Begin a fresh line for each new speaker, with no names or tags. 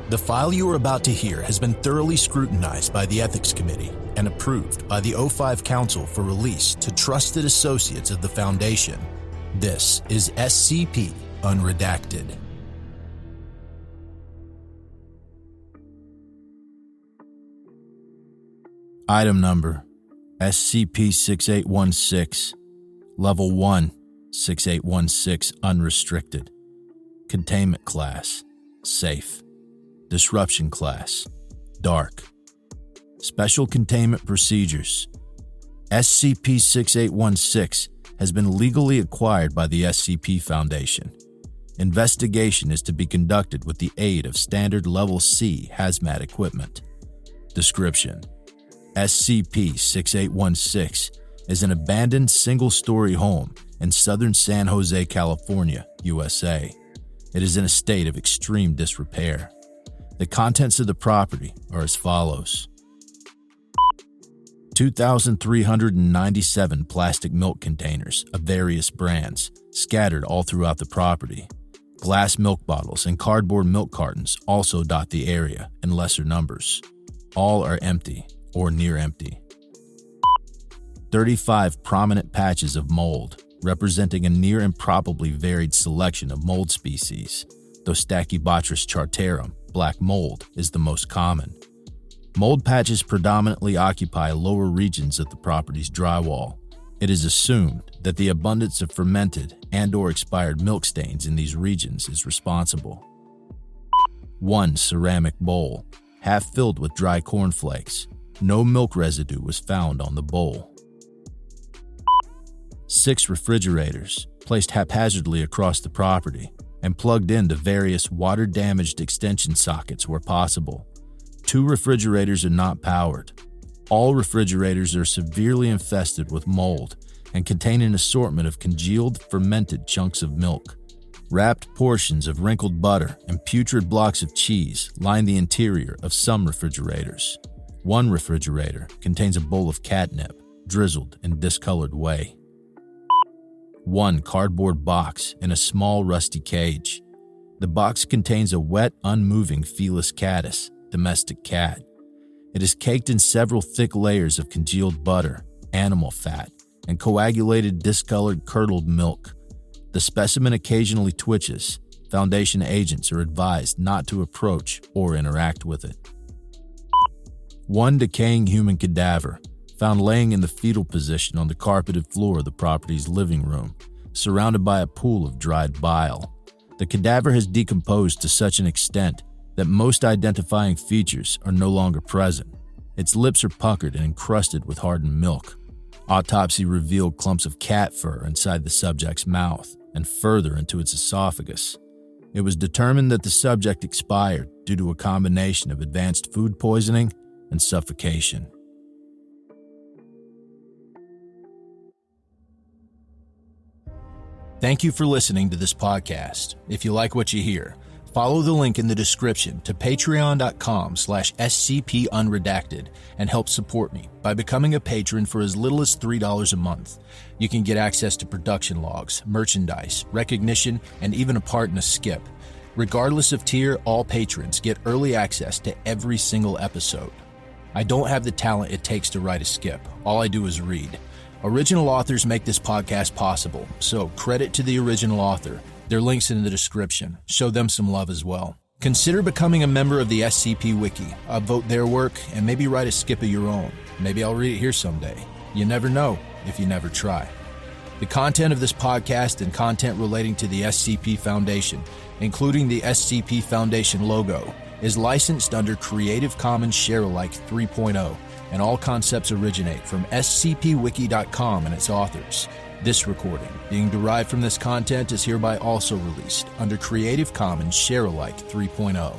The file you are about to hear has been thoroughly scrutinized by the Ethics Committee and approved by the O5 Council for release to trusted associates of the Foundation. This is SCP Unredacted. Item number SCP-6816, Level 1, 6816 Unrestricted. Containment Class, Safe. Disruption Class, Dark. Special Containment Procedures. SCP-6816 has been legally acquired by the SCP Foundation. Investigation is to be conducted with the aid of standard Level C hazmat equipment. Description: SCP-6816 is an abandoned single-story home in southern San Jose, California, USA. It is in a state of extreme disrepair. The contents of the property are as follows: 2,397 plastic milk containers of various brands scattered all throughout the property. Glass milk bottles and cardboard milk cartons also dot the area in lesser numbers. All are empty or near empty. 35 prominent patches of mold, representing a near improbably varied selection of mold species, though Stachybotrys chartarum, black mold, is the most common. Mold patches predominantly occupy lower regions of the property's drywall. It is assumed that the abundance of fermented and/or expired milk stains in these regions is responsible. 1 ceramic bowl, half filled with dry cornflakes. No milk residue was found on the bowl. 6 refrigerators, placed haphazardly across the property and plugged into various water-damaged extension sockets where possible. 2 refrigerators are not powered. All refrigerators are severely infested with mold and contain an assortment of congealed, fermented chunks of milk. Wrapped portions of wrinkled butter and putrid blocks of cheese line the interior of some refrigerators. 1 refrigerator contains a bowl of catnip, drizzled in discolored whey. 1 cardboard box in a small rusty cage. The box contains a wet, unmoving Felis catus, domestic cat. It is caked in several thick layers of congealed butter, animal fat, and coagulated, discolored, curdled milk. The specimen occasionally twitches. Foundation agents are advised not to approach or interact with it. 1 decaying human cadaver, found laying in the fetal position on the carpeted floor of the property's living room, surrounded by a pool of dried bile. The cadaver has decomposed to such an extent that most identifying features are no longer present. Its lips are puckered and encrusted with hardened milk. Autopsy revealed clumps of cat fur inside the subject's mouth and further into its esophagus. It was determined that the subject expired due to a combination of advanced food poisoning and suffocation. Thank you for listening to this podcast. If you like what you hear, follow the link in the description to patreon.com/scpunredacted and help support me by becoming a patron for as little as $3 a month. You can get access to production logs, merchandise, recognition, and even a part in a skip. Regardless of tier, all patrons get early access to every single episode. I don't have the talent it takes to write a skip. All I do is read. Original authors make this podcast possible, so credit to the original author. Their links in the description. Show them some love as well. Consider becoming a member of the SCP Wiki. Upvote their work and maybe write a skip of your own. Maybe I'll read it here someday. You never know if you never try. The content of this podcast and content relating to the SCP Foundation, including the SCP Foundation logo, is licensed under Creative Commons Sharealike 3.0, and all concepts originate from scpwiki.com and its authors. This recording, being derived from this content, is hereby also released under Creative Commons Sharealike 3.0.